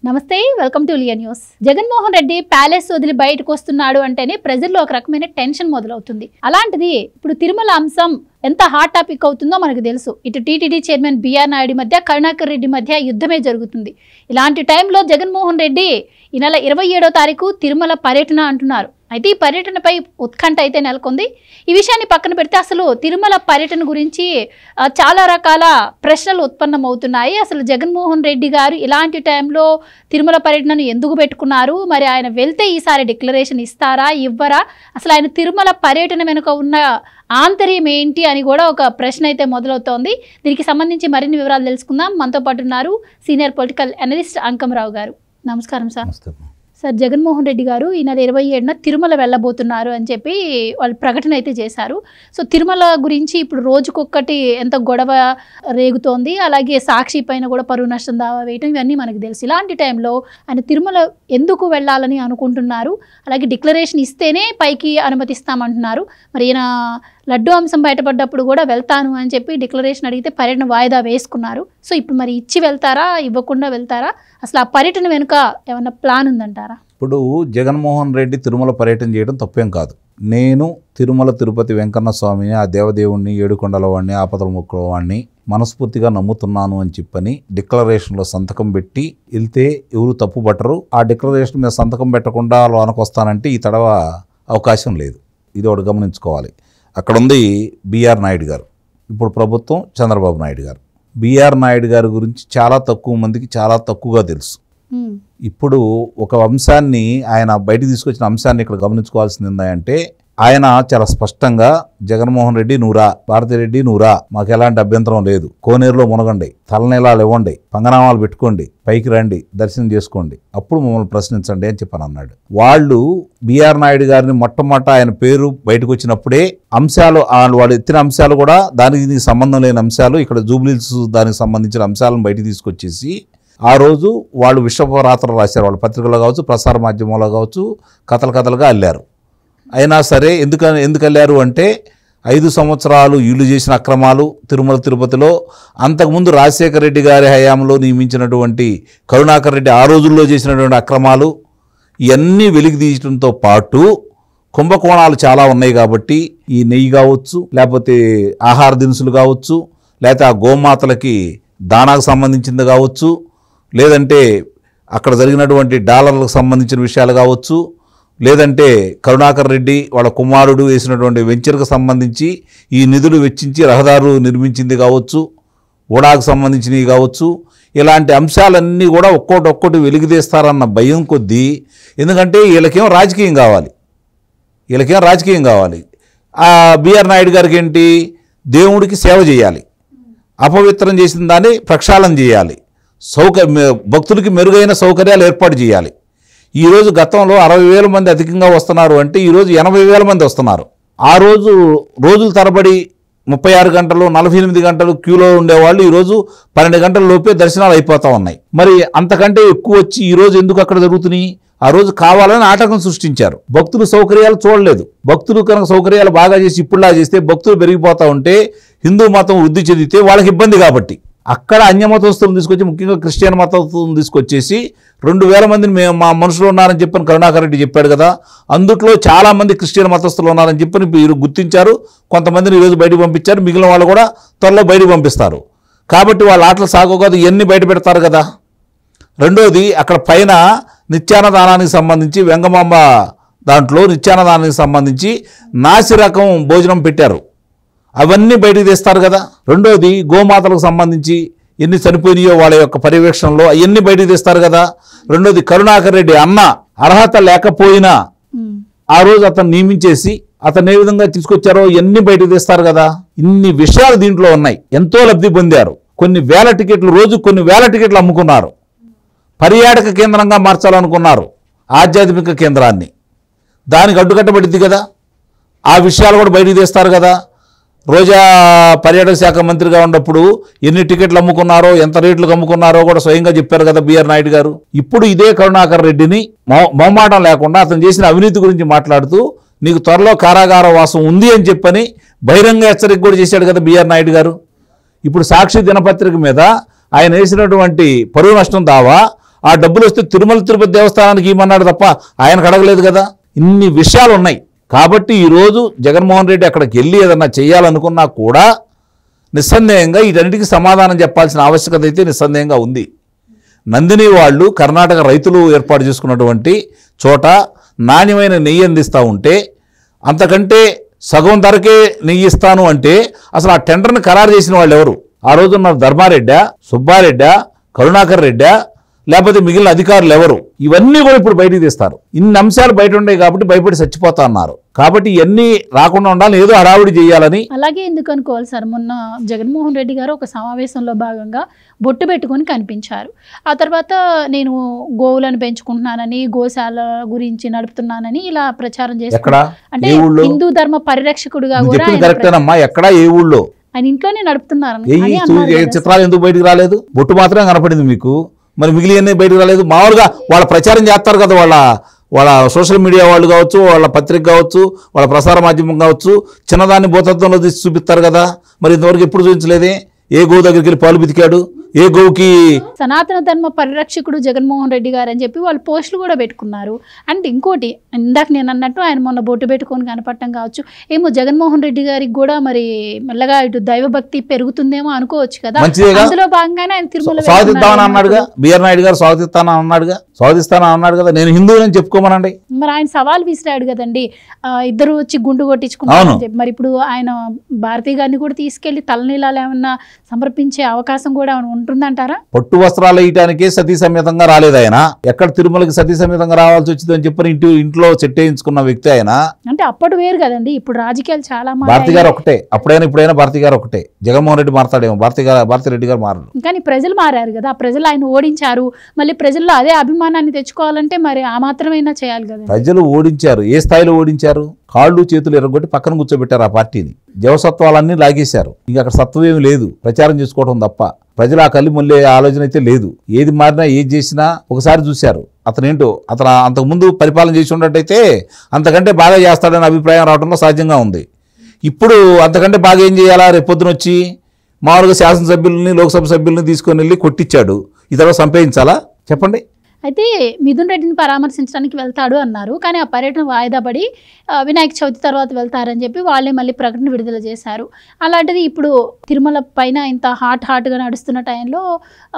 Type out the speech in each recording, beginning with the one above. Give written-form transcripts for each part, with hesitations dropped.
నమస్తే, welcome to Leo news. Jaganmohan Reddy palace వదిలి బయటకు వస్తున్నాడు అంటేనే ప్రజల్లో ఒక రకమైన టెన్షన్ మొదలవుతుంది. అలాంటిది ఇప్పుడు తిరుమల అంశం ఎంత హాట్ టాపిక్ అవుతుందో మనకు తెలుసు. ఇటు టీటీడీ చైర్మన్ బిఆర్ నాయుడు మధ్య, కరుణాకర్ రెడ్డి మధ్య యుద్ధమే జరుగుతుంది. ఇలాంటి టైంలో జగన్మోహన్ రెడ్డి ఈ నెల 27వ తారీఖు తిరుమల పర్యటన అంటున్నారు. అయితే ఈ పర్యటనపై ఉత్కంఠ అయితే నెలకొంది. ఈ విషయాన్ని పక్కన పెడితే అసలు తిరుమల పర్యటన గురించి చాలా రకాల ప్రశ్నలు ఉత్పన్నమవుతున్నాయి. అసలు జగన్మోహన్ రెడ్డి గారు ఇలాంటి టైంలో తిరుమల పర్యటనను ఎందుకు పెట్టుకున్నారు? మరి ఆయన వెళ్తే ఈసారి డిక్లరేషన్ ఇస్తారా, ఇవ్వరా? అసలు ఆయన తిరుమల పర్యటన వెనుక ఉన్న ఆంతర్యం ఏంటి అని కూడా ఒక ప్రశ్న అయితే మొదలవుతోంది. దీనికి సంబంధించి మరిన్ని వివరాలు తెలుసుకుందాం. మనతో పాటు ఉన్నారు సీనియర్ పొలిటికల్ అనలిస్ట్ అంకమరావు గారు. నమస్కారం సార్. సార్, జగన్మోహన్ రెడ్డి గారు ఈ నెల 27న తిరుమల వెళ్ళబోతున్నారు అని చెప్పి వాళ్ళు ప్రకటన అయితే చేశారు. సో తిరుమల గురించి ఇప్పుడు రోజుకొక్కటి ఎంత గొడవ రేగుతోంది. అలాగే సాక్షి పైన కూడా పరువు నష్టం దావా వేయటం, ఇవన్నీ మనకు తెలుసు. ఇలాంటి టైంలో ఆయన తిరుమల ఎందుకు వెళ్ళాలని అనుకుంటున్నారు? అలాగే డిక్లరేషన్ ఇస్తేనే పైకి అనుమతిస్తామంటున్నారు. మరి ఈయన లడ్డు అంశం బయటపడ్డప్పుడు కూడా వెళ్తాను అని చెప్పి డిక్లరేషన్ అడిగితే పర్యటన వాయిదా వేసుకున్నారు. సో ఇప్పుడు మరి ఇచ్చి వెళ్తారా, ఇవ్వకుండా వెళ్తారా? అసలు ఆ పర్యటన వెనుక ఏమన్నా ప్లాన్ ఉందంటారా? ఇప్పుడు జగన్మోహన్ రెడ్డి తిరుమల పర్యటన చేయడం తప్పేం కాదు. నేను తిరుమల తిరుపతి వెంకన్న స్వామిని, ఆ దేవదేవుణ్ణి, ఏడుకొండల వాడిని, ఆపదల మొక్కల వాడిని మనస్ఫూర్తిగా నమ్ముతున్నాను అని చెప్పని డిక్లరేషన్లో సంతకం పెట్టి వెళ్తే ఎవరు తప్పు పట్టరు. ఆ డిక్లరేషన్ మీద సంతకం పెట్టకుండా లోనకు వస్తానంటే ఈ తడవ అవకాశం లేదు. ఇది ఒకటి గమనించుకోవాలి. అక్కడ ఉంది బిఆర్ నాయుడు గారు, ఇప్పుడు ప్రభుత్వం చంద్రబాబు నాయుడు గారు. బిఆర్ నాయుడు గారి గురించి చాలా తక్కువ మందికి చాలా తక్కువగా తెలుసు. ఇప్పుడు ఒక అంశాన్ని, ఆయన బయటికి తీసుకొచ్చిన అంశాన్ని ఇక్కడ గమనించుకోవాల్సింది ఏంటంటే, ఆయన చాలా స్పష్టంగా జగన్మోహన్ రెడ్డి నూరా, భారతిరెడ్డి నూరా, మాకు ఎలాంటి అభ్యంతరం లేదు, కోనేరులో మునగండి, తలనీలాలు ఇవ్వండి, పంగనామాలు పెట్టుకోండి, పైకి రండి, దర్శనం చేసుకోండి, అప్పుడు మమ్మల్ని ప్రశ్నించండి అని చెప్పని అన్నాడు. వాళ్ళు బిఆర్ నాయుడు గారిని మొట్టమొదట ఆయన పేరు బయటకు వచ్చినప్పుడే అంశాలు, వాళ్ళు ఎత్తిన అంశాలు కూడా దానికి సంబంధం లేని అంశాలు, ఇక్కడ జూబ్లీస్ దానికి సంబంధించిన అంశాలను బయటకు తీసుకొచ్చేసి ఆ రోజు వాళ్ళు విశ్వరాత్రులు రాశారు. వాళ్ళ పత్రికల్లో కావచ్చు, ప్రసార మాధ్యమంలో కావచ్చు, కథలుగా అల్లారు. అయినా సరే ఎందుకు అల్లారు అంటే, 5 సంవత్సరాలు వీళ్ళు చేసిన అక్రమాలు తిరుమల తిరుపతిలో, అంతకుముందు రాజశేఖర రెడ్డి గారి హయాంలో నియమించినటువంటి కరుణాకర్ రెడ్డి ఆ రోజుల్లో చేసినటువంటి అక్రమాలు ఇవన్నీ వెలికి తీయడంతో పాటు కుంభకోణాలు చాలా ఉన్నాయి కాబట్టి, ఈ నెయ్యి కావచ్చు, లేకపోతే ఆహార దినుసులు కావచ్చు, లేకపోతే ఆ గోమాతలకి దానాకు సంబంధించింది కావచ్చు, లేదంటే అక్కడ జరిగినటువంటి డాలర్లకు సంబంధించిన విషయాలు కావచ్చు, లేదంటే కరుణాకర్ రెడ్డి వాళ్ళ కుమారుడు వేసినటువంటి వెంచర్కు సంబంధించి ఈ నిధులు వెచ్చించి రహదారులు నిర్మించింది కావచ్చు, ఓడాకు సంబంధించినవి కావచ్చు, ఇలాంటి అంశాలన్నీ కూడా ఒక్కొక్కటి వెలికితీస్తారన్న భయం కొద్దీ. ఎందుకంటే వీళ్ళకేం రాజకీయం కావాలి. ఆ బిఆర్ నాయుడు గారికి ఏంటి, దేవుడికి సేవ చేయాలి, అపవిత్రం చేసిన దాన్ని ప్రక్షాళన చేయాలి, భక్తులకి మెరుగైన సౌకర్యాలు ఏర్పాటు చేయాలి. ఈరోజు గతంలో 60,000 మంది అధికంగా వస్తున్నారు అంటే ఈరోజు 80,000 మంది వస్తున్నారు. ఆ రోజుల తరబడి 36 గంటలు 48 గంటలు క్యూలో ఉండేవాళ్ళు ఈరోజు 12 గంటల లోపే దర్శనాలు అయిపోతూ ఉన్నాయి. మరి అంతకంటే ఎక్కువ వచ్చి ఈరోజు ఎందుకు అక్కడ జరుగుతున్నాయి? ఆ రోజు కావాలని ఆటంకం సృష్టించారు. భక్తులు సౌకర్యాలు చూడలేదు. భక్తులు కనుక సౌకర్యాలు బాగా చేసి ఇప్పుడులా చేస్తే భక్తులు పెరిగిపోతూ ఉంటే, హిందూ మతం వృద్ధి చెందితే వాళ్ళకి ఇబ్బంది కాబట్టి అక్కడ అన్యమతస్తులను తీసుకొచ్చి, ముఖ్యంగా క్రిస్టియన్ మతస్తులను తీసుకొచ్చేసి 2,000 మందిని మా మనుషులు ఉన్నారని చెప్పని కరుణాకర్ రెడ్డి చెప్పాడు కదా. అందుట్లో చాలామంది క్రిస్టియన్ మతస్థులు ఉన్నారని చెప్పని వీరు గుర్తించారు. కొంతమందిని ఈరోజు బయటకు పంపించారు, మిగిలిన వాళ్ళు కూడా త్వరలో బయటకు పంపిస్తారు. కాబట్టి వాళ్ళ ఆటలు సాగోదు, ఇవన్నీ బయట పెడతారు కదా. రెండోది, అక్కడ పైన నిత్యాన్నదానానికి సంబంధించి వెంగమాంబ దాంట్లో నిత్యాన్నదానానికి సంబంధించి నాసి రకం భోజనం పెట్టారు, అవన్నీ బయటకు తీస్తారు కదా. రెండోది, గోమాతలకు సంబంధించి ఎన్ని చనిపోయినాయో వాళ్ళ యొక్క పర్యవేక్షణలో అవన్నీ బయటకు తీస్తారు కదా. రెండోది, కరుణాకర్ రెడ్డి అన్న అర్హత లేకపోయినా ఆ రోజు అతను నియమించేసి అతను ఏ విధంగా తీసుకొచ్చారో ఇవన్నీ బయటకు తీస్తారు కదా. ఇన్ని విషయాలు దీంట్లో ఉన్నాయి. ఎంతో లబ్ధి పొందారు. కొన్ని వేల టికెట్లు అమ్ముకున్నారు. పర్యాటక కేంద్రంగా మార్చాలనుకున్నారు ఆధ్యాత్మిక కేంద్రాన్ని. దానికి అడ్డుకట్టబడింది కదా. ఆ విషయాలు కూడా బయటకు తీస్తారు కదా. రోజా పర్యాటక శాఖ మంత్రిగా ఉన్నప్పుడు ఎన్ని టికెట్లు అమ్ముకున్నారో, ఎంత రేట్లకు అమ్ముకున్నారో కూడా స్వయంగా చెప్పారు కదా బిఆర్ నాయుడు గారు. ఇప్పుడు ఇదే కరుణాకర్ రెడ్డిని మొహమాటం లేకుండా అతను చేసిన అవినీతి గురించి మాట్లాడుతూ, నీకు త్వరలో కారాగార వాసం ఉంది అని చెప్పని బహిరంగ హెచ్చరిక కూడా చేశాడు కదా బిఆర్ నాయుడు గారు. ఇప్పుడు సాక్షి దినపత్రిక మీద ఆయన వేసినటువంటి పరువు నష్టం దావా ఆ డబ్బులు వస్తే తిరుమల తిరుపతి దేవస్థానానికి ఇవ్వమన్నాడు తప్ప ఆయనకు అడగలేదు కదా. ఇన్ని విషయాలు ఉన్నాయి. కాబట్టి ఈరోజు జగన్మోహన్ రెడ్డి అక్కడికి వెళ్ళి ఏదన్నా చేయాలనుకున్నా కూడా నిస్సందేహంగా వీటన్నిటికీ సమాధానం చెప్పాల్సిన ఆవశ్యకత అయితే నిస్సందేహంగా ఉంది. నందిని వాళ్ళు కర్ణాటక రైతులు ఏర్పాటు చేసుకున్నటువంటి చోట నాణ్యమైన నెయ్యి అందిస్తూ ఉంటే అంతకంటే సగం ధరకే నెయ్యి ఇస్తాను అంటే అసలు ఆ టెండర్ని ఖరారు చేసిన వాళ్ళు ఎవరు? ఆ రోజున్న ధర్మారెడ్డా, సుబ్బారెడ్డా, కరుణాకర్ రెడ్డా, లేకపోతే మిగిలిన అధికారులు ఎవరు? ఇవన్నీ కూడా ఇప్పుడు బయటికి తీస్తారు. ఇన్ని అంశాలు బయట ఉన్నాయి కాబట్టి భయపడి చచ్చిపోతా అన్నారు. కాబట్టి ఇవన్నీ రాకుండా ఉండాలని ఏదో హడావుడి చేయాలని. అలాగే ఎందుకు అనుకోవాలి సార్, మొన్న జగన్మోహన్ రెడ్డి గారు ఒక సమావేశంలో భాగంగా బొట్టు పెట్టుకొని కనిపించారు. ఆ తర్వాత నేను గోవులను పెంచుకుంటున్నానని, గోశాల గురించి నడుపుతున్నానని ఇలా ప్రచారం చేస్తారు. అంటే హిందూ ధర్మ పరిరక్షకుడుగా కూడా కరెక్టేనమ్మా. ఎక్కడ ఏ ఊళ్ళో ఆయన ఇంట్లోనే నడుపుతున్నారు. చిత్రాలు ఎందుకు బయటకు రాలేదు? బొట్టు మాత్రమే కనపడింది మీకు, మరి మిగిలిన బయటకు రాలేదు. మామూలుగా వాళ్ళ ప్రచారం చేస్తారు కదా, వాళ్ళ సోషల్ మీడియా వాళ్ళు కావచ్చు, వాళ్ళ పత్రిక కావచ్చు, వాళ్ళ ప్రసార మాధ్యమం కావచ్చు, చిన్నదాన్ని భూతత్వంలో తీసి చూపిస్తారు కదా. మరి ఇంతవరకు ఎప్పుడు చూపించలేదే? ఏ గోవు దగ్గరికి వెళ్ళి పాలు పితికాడు? ఏ గోవుకి? సనాతన ధర్మ పరిరక్షకుడు జగన్మోహన్ రెడ్డి గారు అని చెప్పి వాళ్ళు పోస్టులు కూడా పెట్టుకున్నారు. అండ్ ఇంకోటి, ఇందాక నేను అన్నట్టు ఆయన మొన్న బొట్టు పెట్టుకొని కనపడటం కావచ్చు, ఏమో జగన్మోహన్ రెడ్డి గారికి కూడా మరి మెల్లగా ఇటు దైవభక్తి పెరుగుతుందేమో అనుకోవచ్చు కదా. అందులో భాగంగానే ఆయన తిరుమల స్వాగతిస్తామని అన్నాడుగా. బిఆర్ నాయుడు గారు స్వాగతిస్తానని అన్నాడు కదా. నేను హిందువులని చెప్పుకోమనండి. మరి ఆయన సవాల్ విసిరాడు కదండి, ఇద్దరు వచ్చి గుండు కొట్టించుకున్నారని చెప్పి. మరి ఇప్పుడు ఆయన భారతీ గారిని కూడా తీసుకెళ్లి తలనీలాలు ఏమన్నా సమర్పించే అవకాశం కూడా ఉంటుందంటారా? పట్టు వస్త్రాలు వేయటానికే సతీ సమేతంగా రాలేదు ఆయన. ఎక్కడ తిరుమలకి సతీ సమేతంగా రావాల్సి వచ్చిందని చెప్పని ఇంట్లో సెట్ వేయించుకున్న వ్యక్తి ఆయన. అంటే అప్పుడు వేరు కదండి, ఇప్పుడు రాజకీయాలు చాలా. భారతి గారు ఒకటే, అప్పుడైనా ఇప్పుడైనా భారతి గారు ఒకటే. జగన్మోహన్ రెడ్డి మారతాడేమో, భారతి రెడ్డి గారు మారరు. కానీ ప్రజలు మారారు కదా, ప్రజలు ఆయన ఓడించారు. మళ్ళీ ప్రజల్లో అదే అభిమానాన్ని తెచ్చుకోవాలంటే మరి ఆ మాత్రమైనా చేయాలి కదా. ప్రజలు ఓడించారు. ఏ స్థాయిలో ఓడించారు? కాళ్ళు చేతులు ఎరగొట్టి పక్కన కూర్చోబెట్టారు ఆ పార్టీని. జవసత్వాలన్నీ లాగేశారు. ఇంక అక్కడ సత్వం ఏమి లేదు, ప్రచారం చేసుకోవడం తప్ప. ప్రజలు ఆ కళ్ళు మళ్ళీ ఆలోచన అయితే లేదు. ఏది మారినా ఏది చేసినా ఒకసారి చూశారు. అతను అంతకుముందు పరిపాలన చేసి ఉన్నట్టయితే అంతకంటే బాగా చేస్తాడని అభిప్రాయం రావడంలో సాధ్యంగా ఉంది. ఇప్పుడు అంతకంటే బాగా ఏం చేయాలా? రేపొద్దున వచ్చి మామూలుగా శాసనసభ్యుల్ని, లోక్సభ సభ్యుల్ని తీసుకొని వెళ్ళి కొట్టించాడు. ఈ తర్వాత సంపేయించాలా చెప్పండి? అయితే మిథున్ రెడ్డిని పరామర్శించడానికి వెళ్తాడు అన్నారు, కానీ ఆ పర్యటన వాయిదా పడి వినాయక చవితి తర్వాత వెళ్తారని చెప్పి వాళ్ళే మళ్ళీ ప్రకటన విడుదల చేశారు. అలాంటిది ఇప్పుడు తిరుమల పైన ఇంత హాట్గా నడుస్తున్న టైంలో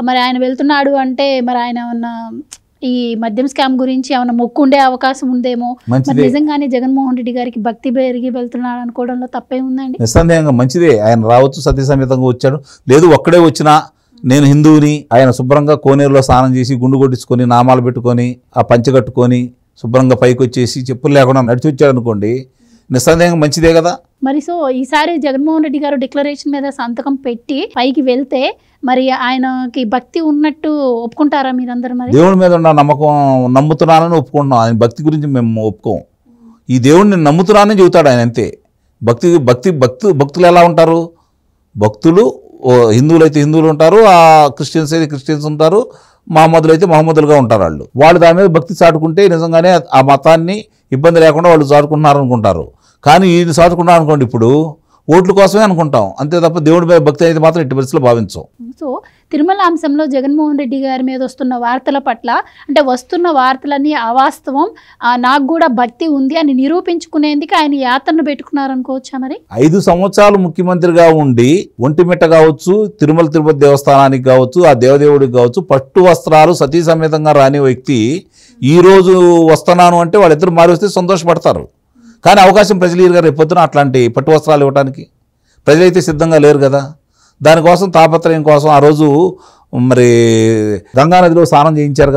మరి ఆయన వెళ్తున్నాడు అంటే మరి ఆయన ఏమన్నా ఈ మద్యం స్కామ్ గురించి ఏమైనా మొక్కు ఉండే అవకాశం ఉందేమో. మరి నిజంగానే జగన్మోహన్ రెడ్డి గారికి భక్తి పెరిగి వెళ్తున్నాడు అనుకోవడంలో తప్పే ఉందండి? నిస్సందేహంగా మంచిదే. ఆయన రావచ్చు, సతీ సమేతంగా వచ్చాడు. లేదు ఒక్కడే వచ్చినా నేను హిందువుని, ఆయన శుభ్రంగా కోనేరులో స్నానం చేసి గుండు కొట్టించుకొని నామాలు పెట్టుకొని ఆ పంచె కట్టుకొని శుభ్రంగా పైకి వచ్చేసి చెప్పులు లేకుండా నడిచి వచ్చాడు అనుకోండి, నిస్సందేహంగా మంచిదే కదా. మరి సో ఈసారి జగన్మోహన్ రెడ్డి గారు డిక్లరేషన్ మీద సంతకం పెట్టి పైకి వెళ్తే మరి ఆయనకి భక్తి ఉన్నట్టు ఒప్పుకుంటారా మీరందరూ? మరి దేవుడి మీద ఉన్న నమ్మకం, నమ్ముతున్నానని ఒప్పుకుంటున్నాం. ఆయన భక్తి గురించి మేము ఒప్పుకోం. ఈ దేవుడిని నమ్ముతున్నానని చెబుతాడు ఆయన, అంతే. భక్తులు ఎలా ఉంటారు? భక్తులు హిందువులు అయితే హిందువులు ఉంటారు, ఆ క్రిస్టియన్స్ అయితే క్రిస్టియన్స్ ఉంటారు, మహమ్మదులు అయితే మహమ్మదులుగా ఉంటారు. వాళ్ళు దాని మీద భక్తి చాటుకుంటే నిజంగానే ఆ మతాన్ని ఇబ్బంది లేకుండా వాళ్ళు చాటుకుంటున్నారు అనుకుంటారు. కానీ ఈయన చాటుకున్నారు అనుకోండి, ఇప్పుడు ఓట్ల కోసమే అనుకుంటాం అంతే తప్ప దేవుడి మీద భక్తి అనేది మాత్రం ఎట్టి పరిస్థితుల్లో భావించాం. సో తిరుమల అంశంలో జగన్మోహన్ రెడ్డి గారి మీద వస్తున్న వార్తల పట్ల, అంటే వస్తున్న వార్తలన్నీ అవాస్తవం, నాకు కూడా భక్తి ఉంది అని నిరూపించుకునేందుకు ఆయన యాత్రను పెట్టుకున్నారనుకోవచ్చా? మరి 5 సంవత్సరాలు ముఖ్యమంత్రిగా ఉండి ఒంటిమిట్ట కావచ్చు, తిరుమల తిరుపతి దేవస్థానానికి కావచ్చు, ఆ దేవదేవుడికి కావచ్చు, పట్టు వస్త్రాలు సతీ సమేతంగా రాని వ్యక్తి ఈరోజు వస్తున్నాను అంటే వాళ్ళిద్దరు మారి వస్తే సంతోషపడతారు. కానీ అవకాశం ప్రజలు ఇరుగా రేపొద్దున అట్లాంటి పట్టు వస్త్రాలు ఇవ్వడానికి ప్రజలైతే సిద్ధంగా లేరు కదా. దానికోసం తాపత్రయం కోసం ఆ రోజు మరి గంగానదిలో స్నానం చేయించారు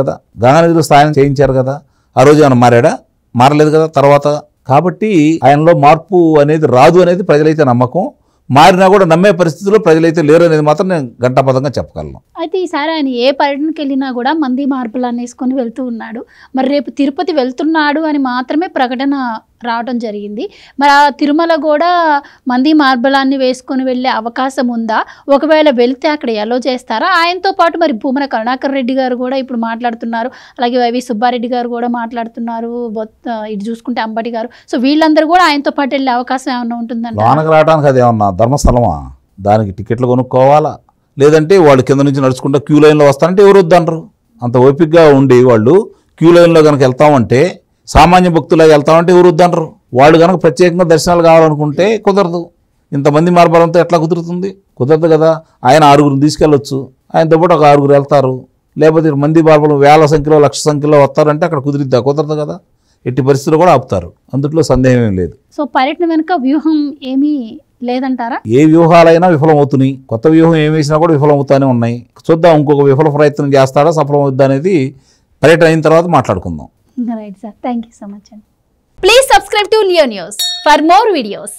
కదా. ఆ రోజు ఏమైనా మారలేదు కదా తర్వాత. కాబట్టి ఆయనలో మార్పు అనేది రాదు అనేది ప్రజలైతే నమ్మకం. మారినా కూడా నమ్మే పరిస్థితుల్లో ప్రజలైతే లేరు అనేది మాత్రం నేను ఘంటాపథంగా చెప్పగలను. అయితే ఈసారి ఆయన ఏ పర్యటనకి వెళ్ళినా కూడా మంది మార్పులను వేసుకొని వెళ్తూ ఉన్నాడు. మరి రేపు తిరుపతి వెళ్తున్నాడు అని మాత్రమే ప్రకటన రావడం జరిగింది. మరి ఆ తిరుమల కూడా మంది మార్బలాన్ని వేసుకొని వెళ్ళే అవకాశం ఉందా? ఒకవేళ వెళ్తే అక్కడ ఎలో చేస్తారా? ఆయనతో పాటు మరి భూమన కరుణాకర్ రెడ్డి గారు కూడా ఇప్పుడు మాట్లాడుతున్నారు, అలాగే వైవి సుబ్బారెడ్డి గారు కూడా మాట్లాడుతున్నారు, ఇటు చూసుకుంటే అంబటి గారు. సో వీళ్ళందరూ కూడా ఆయనతో పాటు వెళ్ళే అవకాశం ఏమన్నా ఉంటుందండి? లోనకి రావడానికి అది ఏమన్నా ధర్మస్థలమా? దానికి టికెట్లు కొనుక్కోవాలా? లేదంటే వాళ్ళు కింద నుంచి నడుచుకుంటూ క్యూ లైన్లో వస్తారంటే ఎవరు వద్దనరు? అంత ఓపికగా ఉండి వాళ్ళు క్యూ లైన్లో కనుక వెళ్తామంటే, సామాన్య భక్తులాగా వెళ్తామంటే ఎవరు వద్దంటారు. వాళ్ళు కనుక ప్రత్యేకంగా దర్శనాలు కావాలనుకుంటే కుదరదు. ఇంతమంది మార్బలంతో ఎట్లా కుదురుతుంది? కుదరదు కదా. ఆయన 6గురిని తీసుకెళ్ళొచ్చు, ఆయనతో పాటు ఒక 6గురు వెళ్తారు. లేకపోతే మంది మార్బలం వేల సంఖ్యలో లక్ష సంఖ్యలో వస్తారంటే అక్కడ కుదిరిద్దా? కుదరదు కదా. ఎట్టి పరిస్థితుల్లో కూడా ఆపుతారు, అందులో సందేహం ఏం లేదు. సో పర్యటన వెనుక వ్యూహం ఏమీ లేదంటారా? ఏ వ్యూహాలైనా విఫలమవుతున్నాయి, కొత్త వ్యూహం ఏం వేసినా కూడా విఫలమవుతానే ఉన్నాయి. చూద్దాం, ఇంకొక విఫల ప్రయత్నం చేస్తాడా, సఫలమవుద్దా అనేది పర్యటన అయిన తర్వాత మాట్లాడుకుందాం. Right sir, thank you so much అండి. Please subscribe to Leo news for more videos.